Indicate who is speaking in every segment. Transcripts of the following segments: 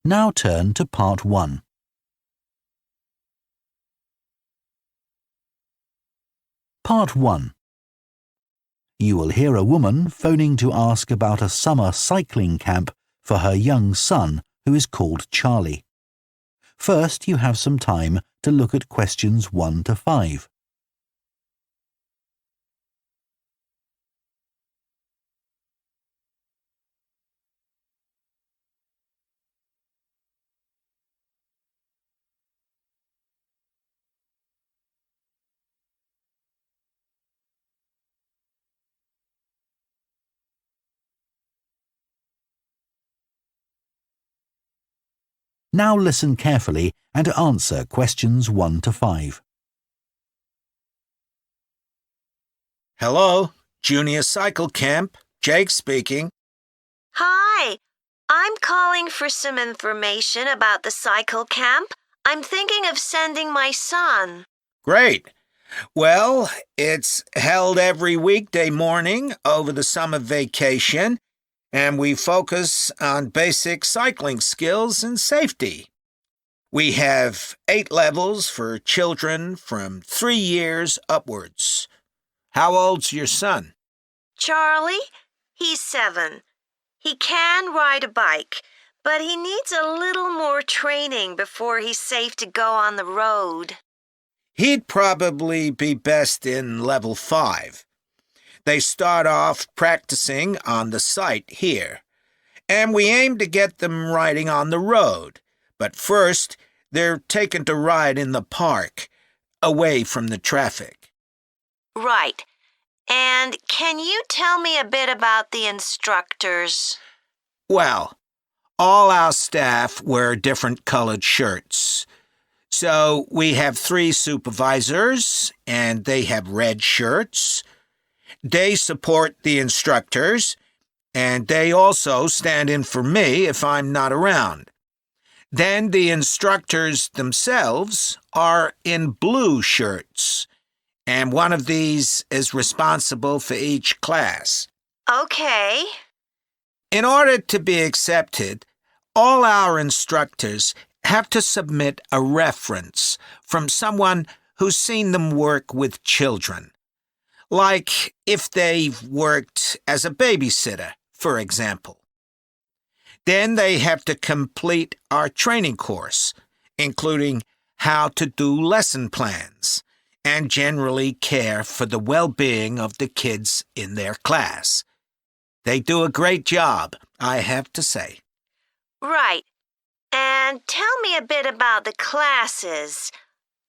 Speaker 1: Now turn to Part 1. Part 1. You will hear a woman phoning to ask about a summer cycling camp for her young son, who is called Charlie. First, you have some time to look at questions 1 to 5. Now listen carefully and answer questions 1 to 5.
Speaker 2: Hello, Junior Cycle Camp. Jake speaking.
Speaker 3: Hi, I'm calling for some information about the cycle camp. I'm thinking of sending my son.
Speaker 2: Great. Well, it's held every weekday morning over the summer vacation, and we focus on basic cycling skills and safety. We have 8 levels for children from 3 years upwards. How old's your son?
Speaker 3: Charlie? He's 7. He can ride a bike, but he needs a little more training before he's safe to go on the road.
Speaker 2: He'd probably be best in level 5. They start off practicing on the site here, and we aim to get them riding on the road. But first, they're taken to ride in the park, away from the traffic.
Speaker 3: Right. And can you tell me a bit about the instructors?
Speaker 2: Well, all our staff wear different colored shirts. So we have 3 supervisors, and they have red shirts. They support the instructors, and they also stand in for me if I'm not around. Then the instructors themselves are in blue shirts, and one of these is responsible for each class.
Speaker 3: Okay.
Speaker 2: In order to be accepted, all our instructors have to submit a reference from someone who's seen them work with children. Like if they've worked as a babysitter, for example. Then they have to complete our training course, including how to do lesson plans and generally care for the well-being of the kids in their class. They do a great job, I have to say.
Speaker 3: Right. And tell me a bit about the classes.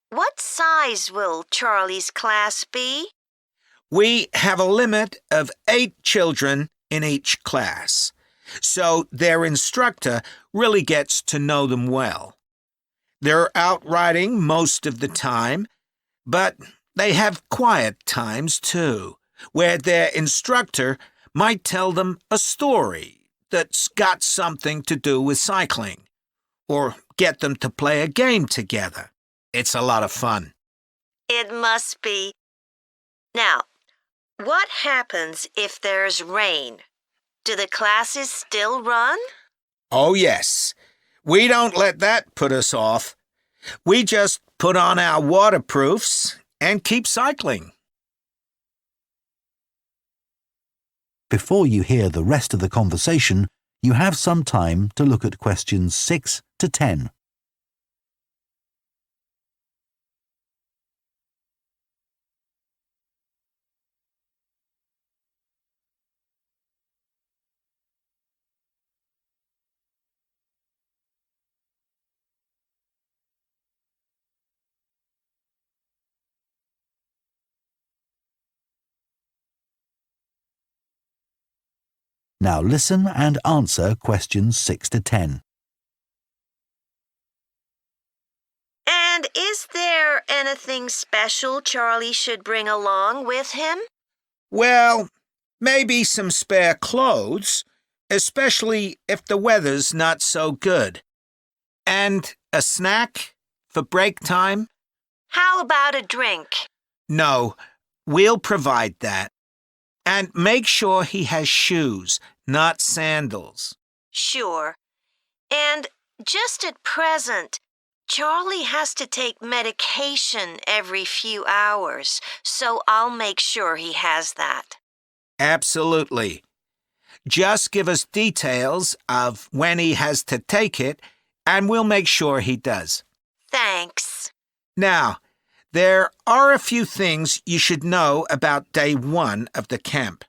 Speaker 3: What size will Charlie's class be?
Speaker 2: We have a limit of 8 children in each class, so their instructor really gets to know them well. They're out riding most of the time, but they have quiet times too, where their instructor might tell them a story that's got something to do with cycling, or get them to play a game together. It's a lot of fun.
Speaker 3: It must be. Now, what happens if there's rain? Do the classes still run?
Speaker 2: Oh, yes. We don't let that put us off. We just put on our waterproofs and keep cycling.
Speaker 1: Before you hear the rest of the conversation, you have some time to look at questions 6 to 10. Now listen and answer questions 6 to 10.
Speaker 3: And is there anything special Charlie should bring along with him?
Speaker 2: Well, maybe some spare clothes, especially if the weather's not so good. And a snack for break time.
Speaker 3: How about a drink?
Speaker 2: No, we'll provide that. And make sure he has shoes, not sandals.
Speaker 3: Sure. And just at present, Charlie has to take medication every few hours, so I'll make sure he has that.
Speaker 2: Absolutely. Just give us details of when he has to take it, and we'll make sure he does.
Speaker 3: Thanks.
Speaker 2: Now, there are a few things you should know about day 1 of the camp.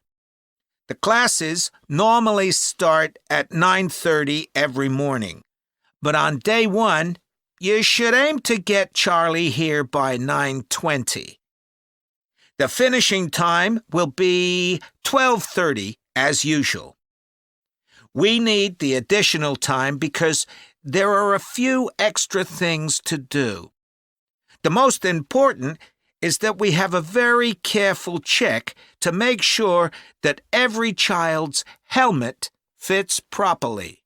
Speaker 2: The classes normally start at 9:30 every morning, but on day 1, you should aim to get Charlie here by 9:20. The finishing time will be 12:30 as usual. We need the additional time because there are a few extra things to do. The most important is that we have a very careful check to make sure that every child's helmet fits properly.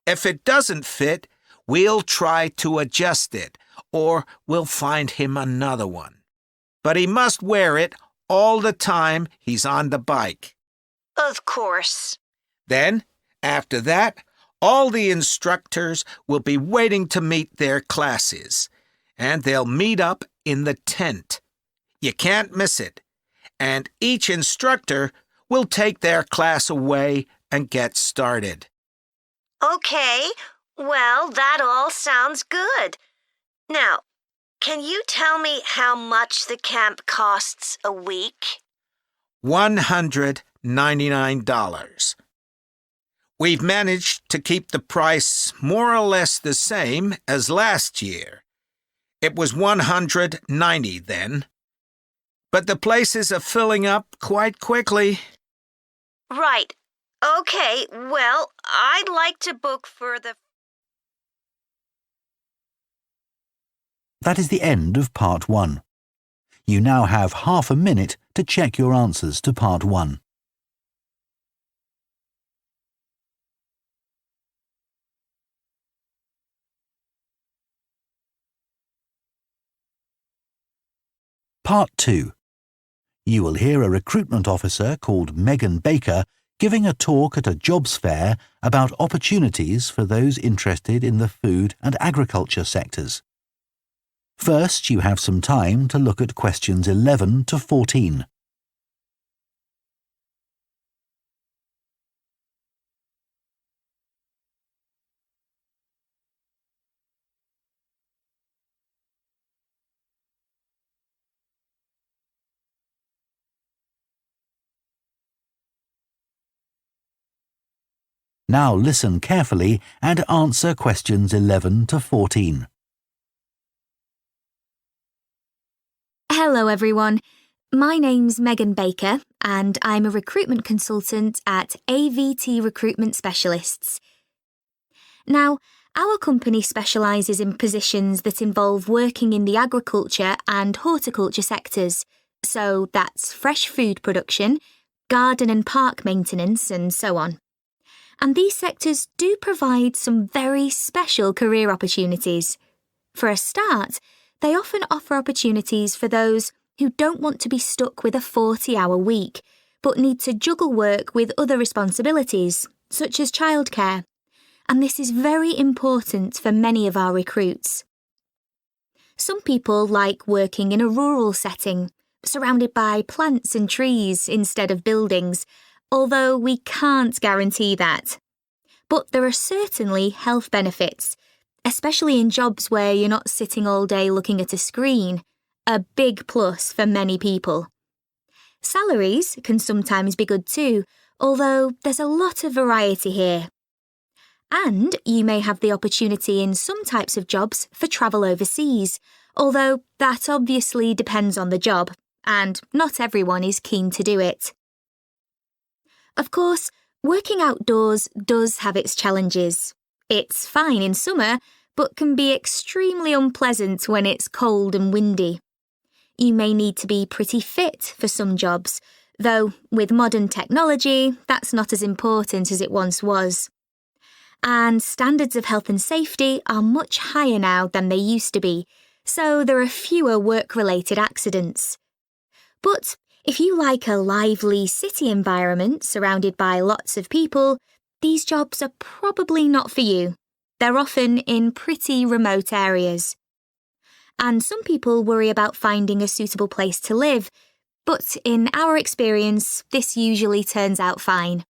Speaker 2: If it doesn't fit, we'll try to adjust it, or we'll find him another one. But he must wear it all the time he's on the bike.
Speaker 3: Of course.
Speaker 2: Then, after that, all the instructors will be waiting to meet their classes, and they'll meet up in the tent. You can't miss it, and each instructor will take their class away and get started.
Speaker 3: Okay, well, that all sounds good. Now, can you tell me how much the camp costs a week?
Speaker 2: $199. We've managed to keep the price more or less the same as last year. It was $190 then. But the places are filling up quite quickly.
Speaker 3: Right. Okay, well, I'd like to book for the...
Speaker 1: That is the end of Part 1. You now have half a minute to check your answers to Part 1. Part 2. You will hear a recruitment officer called Megan Baker giving a talk at a jobs fair about opportunities for those interested in the food and agriculture sectors. First, you have some time to look at questions 11 to 14. Now listen carefully and answer questions 11 to 14.
Speaker 4: Hello everyone, my name's Megan Baker and I'm a recruitment consultant at AVT Recruitment Specialists. Now, our company specialises in positions that involve working in the agriculture and horticulture sectors, so that's fresh food production, garden and park maintenance and so on. And these sectors do provide some very special career opportunities. For a start, they often offer opportunities for those who don't want to be stuck with a 40-hour week, but need to juggle work with other responsibilities, such as childcare. And this is very important for many of our recruits. Some people like working in a rural setting, surrounded by plants and trees instead of buildings, although we can't guarantee that. But there are certainly health benefits, especially in jobs where you're not sitting all day looking at a screen, a big plus for many people. Salaries can sometimes be good too, although there's a lot of variety here. And you may have the opportunity in some types of jobs for travel overseas, although that obviously depends on the job, and not everyone is keen to do it. Of course, working outdoors does have its challenges. It's fine in summer, but can be extremely unpleasant when it's cold and windy. You may need to be pretty fit for some jobs, though with modern technology, that's not as important as it once was. And standards of health and safety are much higher now than they used to be, so there are fewer work-related accidents. But if you like a lively city environment surrounded by lots of people, these jobs are probably not for you. They're often in pretty remote areas. And some people worry about finding a suitable place to live, but in our experience, this usually turns out fine.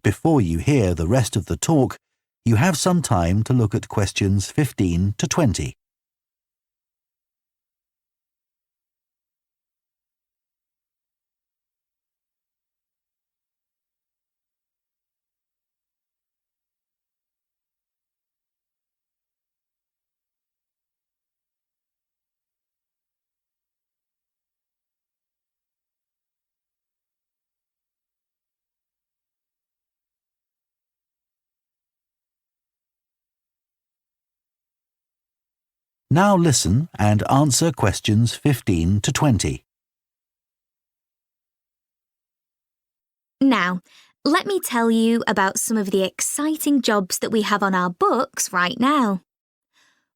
Speaker 1: Before you hear the rest of the talk, you have some time to look at questions 15 to 20. Now listen and answer questions 15 to 20.
Speaker 4: Now, let me tell you about some of the exciting jobs that we have on our books right now.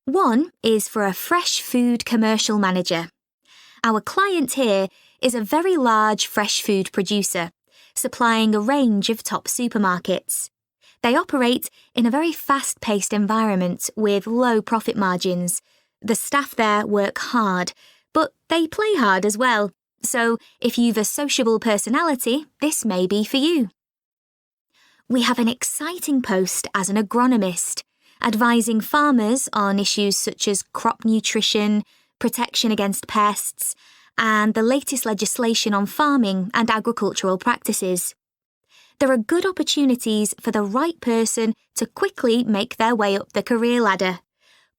Speaker 4: One is for a fresh food commercial manager. Our client here is a very large fresh food producer, supplying a range of top supermarkets. They operate in a very fast-paced environment with low profit margins. The staff there work hard, but they play hard as well. So if you've a sociable personality, this may be for you. We have an exciting post as an agronomist, advising farmers on issues such as crop nutrition, protection against pests, and the latest legislation on farming and agricultural practices. There are good opportunities for the right person to quickly make their way up the career ladder,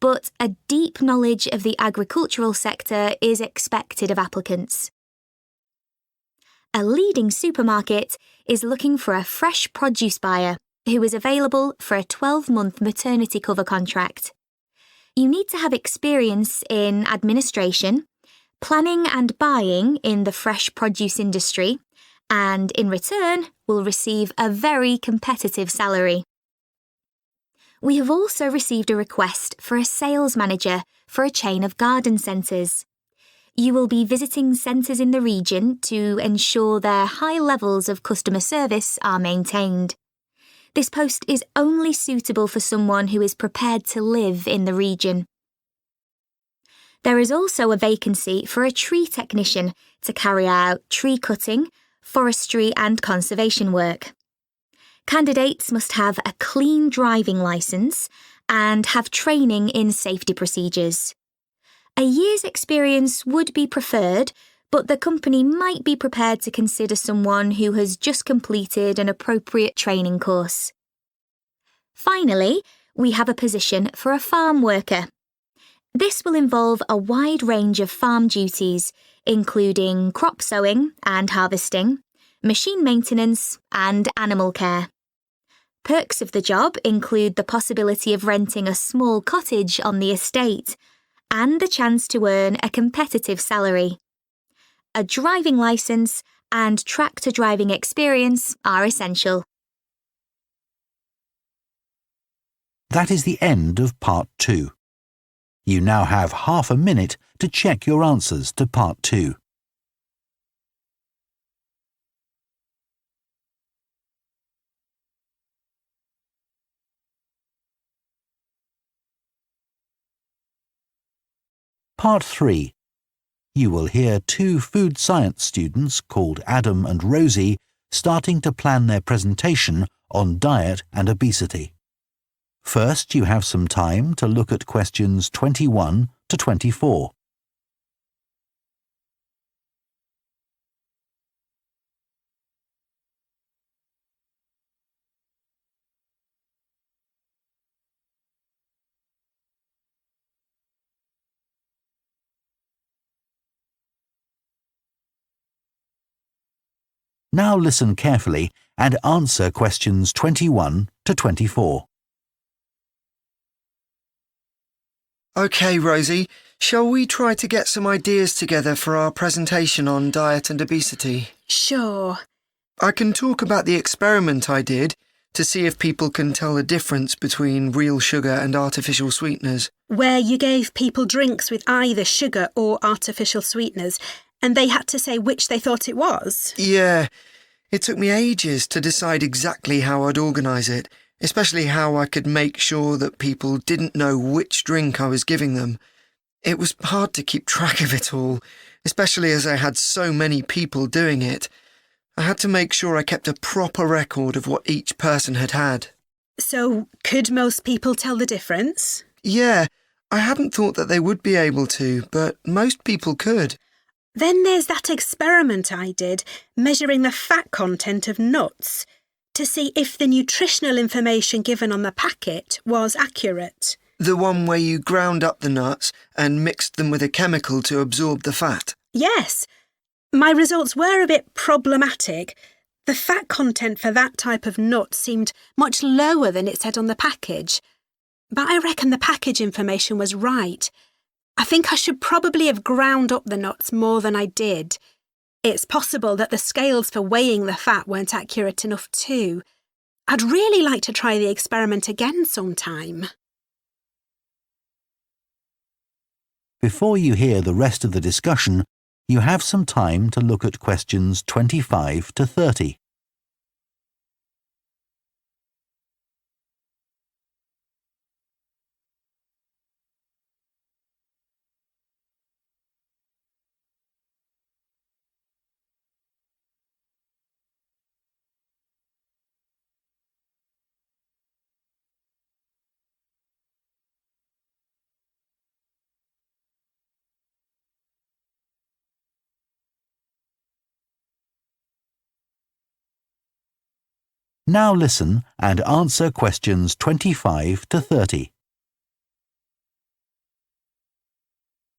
Speaker 4: but a deep knowledge of the agricultural sector is expected of applicants. A leading supermarket is looking for a fresh produce buyer who is available for a 12-month maternity cover contract. You need to have experience in administration, planning and buying in the fresh produce industry, and in return will receive a very competitive salary. We have also received a request for a sales manager for a chain of garden centres. You will be visiting centres in the region to ensure their high levels of customer service are maintained. This post is only suitable for someone who is prepared to live in the region. There is also a vacancy for a tree technician to carry out tree cutting, forestry and conservation work. Candidates must have a clean driving licence and have training in safety procedures. A year's experience would be preferred, but the company might be prepared to consider someone who has just completed an appropriate training course. Finally, we have a position for a farm worker. This will involve a wide range of farm duties, including crop sowing and harvesting, machine maintenance, and animal care. Perks of the job include the possibility of renting a small cottage on the estate and the chance to earn a competitive salary. A driving licence and tractor driving experience are essential.
Speaker 1: That is the end of Part 2. You now have half a minute to check your answers to Part 2. Part 3. You will hear two food science students called Adam and Rosie starting to plan their presentation on diet and obesity. First, you have some time to look at questions 21 to 24. Now listen carefully and answer questions 21 to 24.
Speaker 5: OK, Rosie, shall we try to get some ideas together for our presentation on diet and obesity?
Speaker 4: Sure.
Speaker 5: I can talk about the experiment I did to see if people can tell the difference between real sugar and artificial sweeteners.
Speaker 6: Where you gave people drinks with either sugar or artificial sweeteners, and they had to say which they thought it was?
Speaker 5: Yeah, it took me ages to decide exactly how I'd organise it, especially how I could make sure that people didn't know which drink I was giving them. It was hard to keep track of it all, especially as I had so many people doing it. I had to make sure I kept a proper record of what each person had had.
Speaker 6: So, could most people tell the difference?
Speaker 5: Yeah, I hadn't thought that they would be able to, but most people could.
Speaker 6: Then there's that experiment I did, measuring the fat content of nuts, to see if the nutritional information given on the packet was accurate.
Speaker 5: The one where you ground up the nuts and mixed them with a chemical to absorb the fat?
Speaker 6: Yes. My results were a bit problematic. The fat content for that type of nut seemed much lower than it said on the package. But I reckon the package information was right. I think I should probably have ground up the nuts more than I did. It's possible that the scales for weighing the fat weren't accurate enough too. I'd really like to try the experiment again sometime.
Speaker 1: Before you hear the rest of the discussion, you have some time to look at questions 25 to 30. Now listen and answer questions 25 to 30.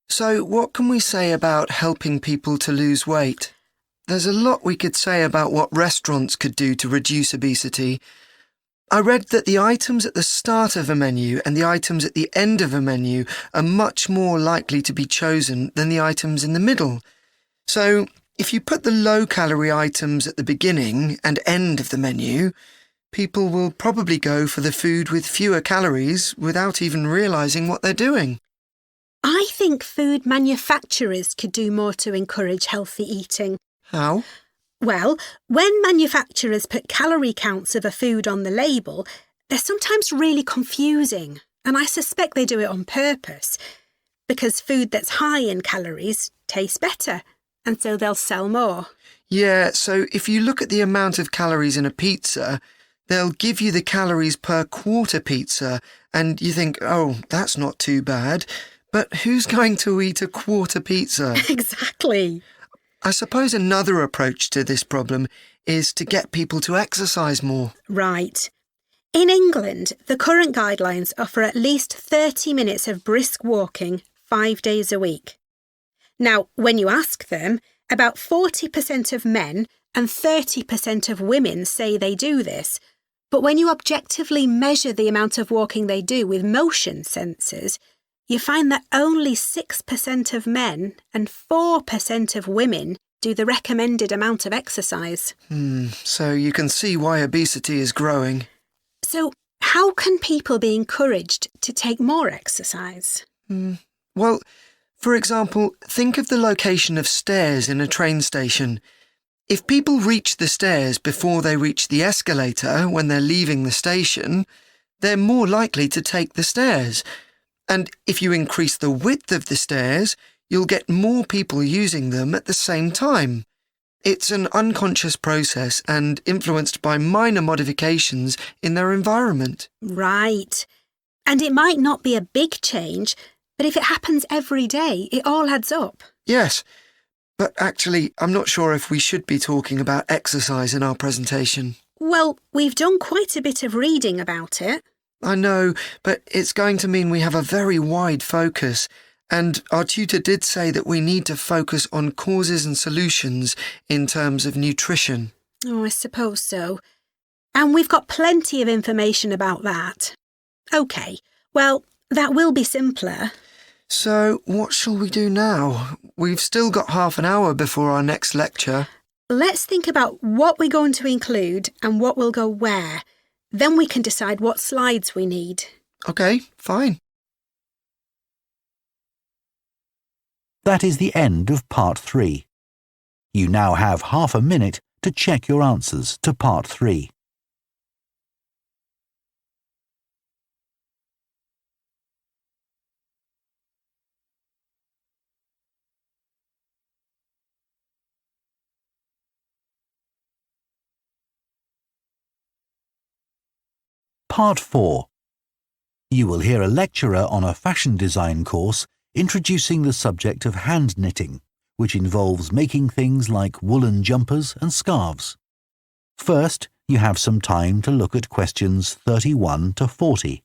Speaker 5: So, what can we say about helping people to lose weight? There's a lot we could say about what restaurants could do to reduce obesity. I read that the items at the start of a menu and the items at the end of a menu are much more likely to be chosen than the items in the middle. So, if you put the low-calorie items at the beginning and end of the menu, people will probably go for the food with fewer calories without even realising what they're doing.
Speaker 6: I think food manufacturers could do more to encourage healthy eating.
Speaker 5: How?
Speaker 6: Well, when manufacturers put calorie counts of a food on the label, they're sometimes really confusing, and I suspect they do it on purpose, because food that's high in calories tastes better, and so they'll sell more.
Speaker 5: Yeah, so if you look at the amount of calories in a pizza, they'll give you the calories per quarter pizza, and you think, oh, that's not too bad. But who's going to eat a quarter pizza?
Speaker 6: Exactly.
Speaker 5: I suppose another approach to this problem is to get people to exercise more.
Speaker 6: Right. In England, the current guidelines offer at least 30 minutes of brisk walking 5 days a week. Now, when you ask them, about 40% of men and 30% of women say they do this. But when you objectively measure the amount of walking they do with motion sensors, you find that only 6% of men and 4% of women do the recommended amount of exercise.
Speaker 5: So you can see why obesity is growing.
Speaker 6: So how can people be encouraged to take more exercise?
Speaker 5: Well, for example, think of the location of stairs in a train station. If people reach the stairs before they reach the escalator when they're leaving the station, they're more likely to take the stairs. And if you increase the width of the stairs, you'll get more people using them at the same time. It's an unconscious process and influenced by minor modifications in their environment.
Speaker 6: Right. And it might not be a big change, but if it happens every day, it all adds up.
Speaker 5: Yes, but actually, I'm not sure if we should be talking about exercise in our presentation.
Speaker 6: Well, we've done quite a bit of reading about it.
Speaker 5: I know, but it's going to mean we have a very wide focus, and our tutor did say that we need to focus on causes and solutions in terms of nutrition.
Speaker 6: Oh, I suppose so. And we've got plenty of information about that. OK, well, that will be simpler.
Speaker 5: So, what shall we do now? We've still got half an hour before our next lecture.
Speaker 6: Let's think about what we're going to include and what will go where. Then we can decide what slides we need.
Speaker 5: OK, fine.
Speaker 1: That is the end of Part 3. You now have half a minute to check your answers to Part 3. Part 4. You will hear a lecturer on a fashion design course introducing the subject of hand knitting, which involves making things like woolen jumpers and scarves. First, you have some time to look at questions 31 to 40.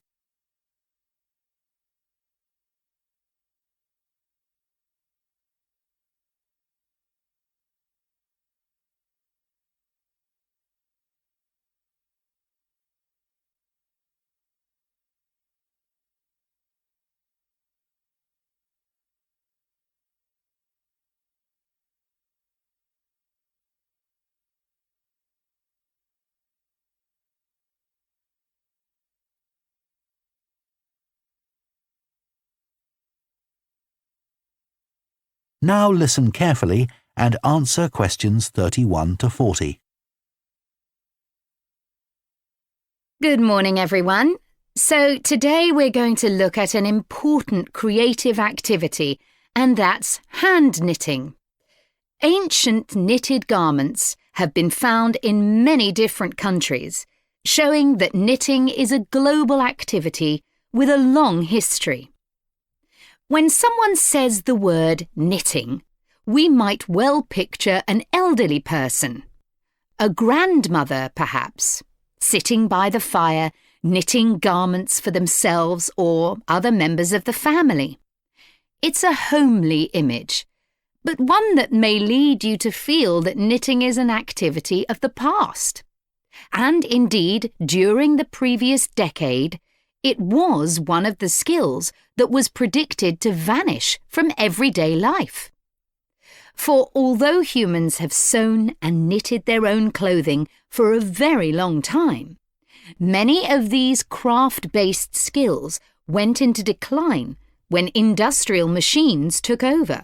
Speaker 1: Now listen carefully and answer questions 31 to 40.
Speaker 7: Good morning, everyone. So today we're going to look at an important creative activity, and that's hand knitting. Ancient knitted garments have been found in many different countries, showing that knitting is a global activity with a long history. When someone says the word knitting, we might well picture an elderly person, a grandmother perhaps, sitting by the fire knitting garments for themselves or other members of the family. It's a homely image, but one that may lead you to feel that knitting is an activity of the past. And indeed, during the previous decade, it was one of the skills that was predicted to vanish from everyday life. For although humans have sewn and knitted their own clothing for a very long time, many of these craft-based skills went into decline when industrial machines took over,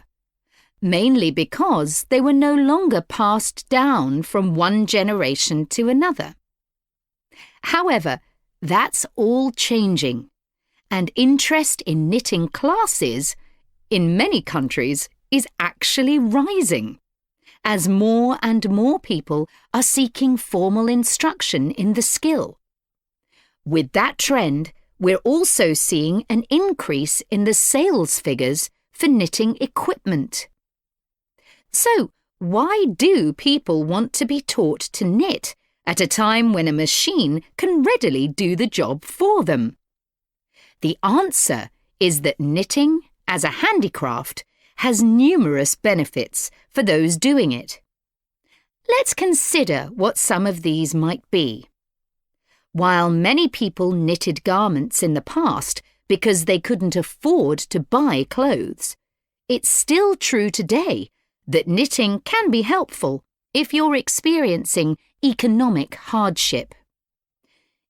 Speaker 7: mainly because they were no longer passed down from one generation to another. However, that's all changing, and interest in knitting classes, in many countries, is actually rising, as more and more people are seeking formal instruction in the skill. With that trend, we're also seeing an increase in the sales figures for knitting equipment. So, why do people want to be taught to knit at a time when a machine can readily do the job for them? The answer is that knitting, as a handicraft, has numerous benefits for those doing it. Let's consider what some of these might be. While many people knitted garments in the past because they couldn't afford to buy clothes, it's still true today that knitting can be helpful if you're experiencing economic hardship.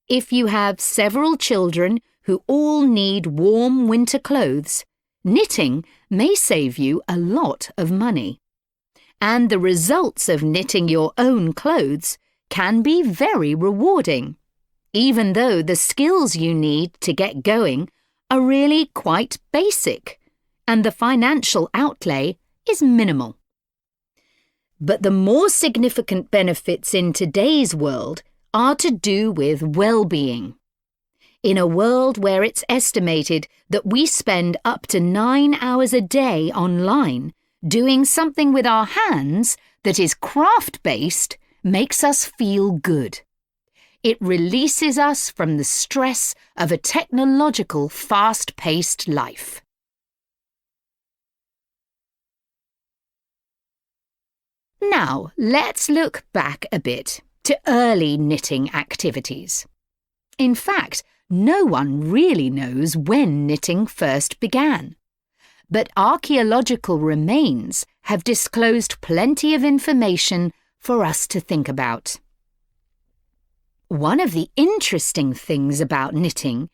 Speaker 7: If you have several children who all need warm winter clothes, knitting may save you a lot of money. And the results of knitting your own clothes can be very rewarding, even though the skills you need to get going are really quite basic, and the financial outlay is minimal. But the more significant benefits in today's world are to do with well-being. In a world where it's estimated that we spend up to 9 hours a day online, doing something with our hands that is craft-based makes us feel good. It releases us from the stress of a technological, fast-paced life. Now, let's look back a bit to early knitting activities. In fact, no one really knows when knitting first began. But archaeological remains have disclosed plenty of information for us to think about. One of the interesting things about knitting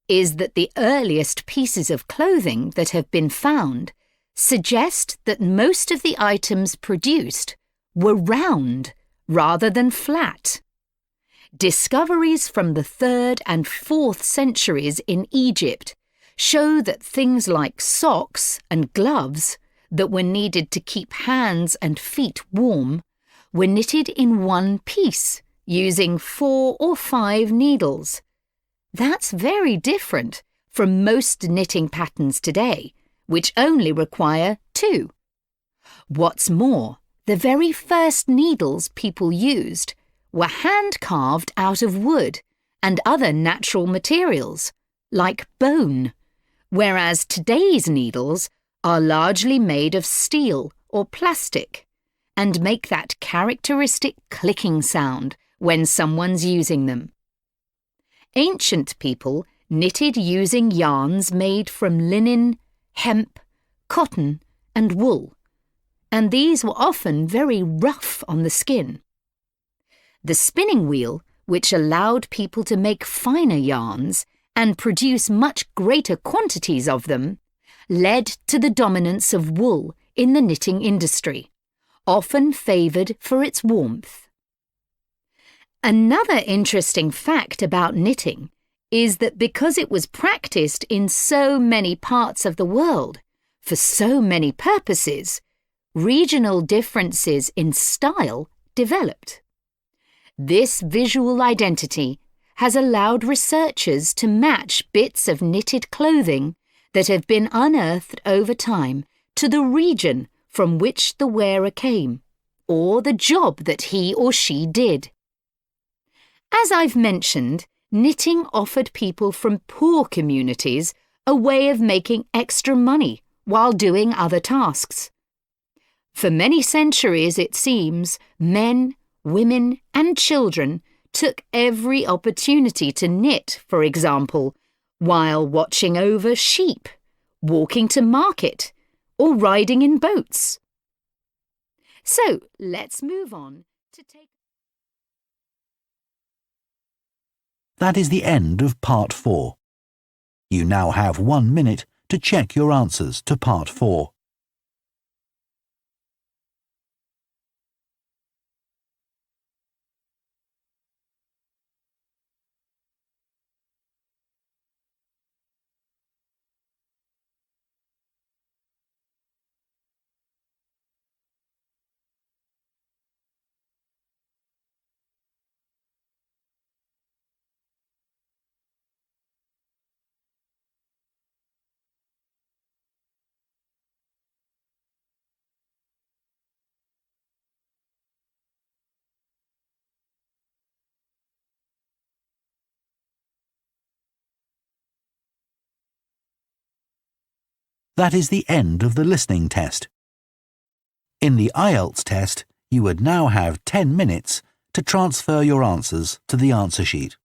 Speaker 7: is that the earliest pieces of clothing that have been found suggest that most of the items produced were round rather than flat. Discoveries from the 3rd and 4th centuries in Egypt show that things like socks and gloves that were needed to keep hands and feet warm were knitted in one piece using 4 or 5 needles. That's very different from most knitting patterns today, which only require 2. What's more, the very first needles people used were hand-carved out of wood and other natural materials, like bone, whereas today's needles are largely made of steel or plastic and make that characteristic clicking sound when someone's using them. Ancient people knitted using yarns made from linen, hemp, cotton and wool, and these were often very rough on the skin. The spinning wheel, which allowed people to make finer yarns and produce much greater quantities of them, led to the dominance of wool in the knitting industry, often favoured for its warmth. Another interesting fact about knitting is that because it was practiced in so many parts of the world, for so many purposes, regional differences in style developed. This visual identity has allowed researchers to match bits of knitted clothing that have been unearthed over time to the region from which the wearer came, or the job that he or she did. As I've mentioned, knitting offered people from poor communities a way of making extra money while doing other tasks. For many centuries, it seems, men, women and children took every opportunity to knit, for example, while watching over sheep, walking to market, or riding in boats. So, let's move on to take...
Speaker 1: That is the end of Part 4. You now have 1 minute to check your answers to Part 4. That is the end of the listening test. In the IELTS test, you would now have 10 minutes to transfer your answers to the answer sheet.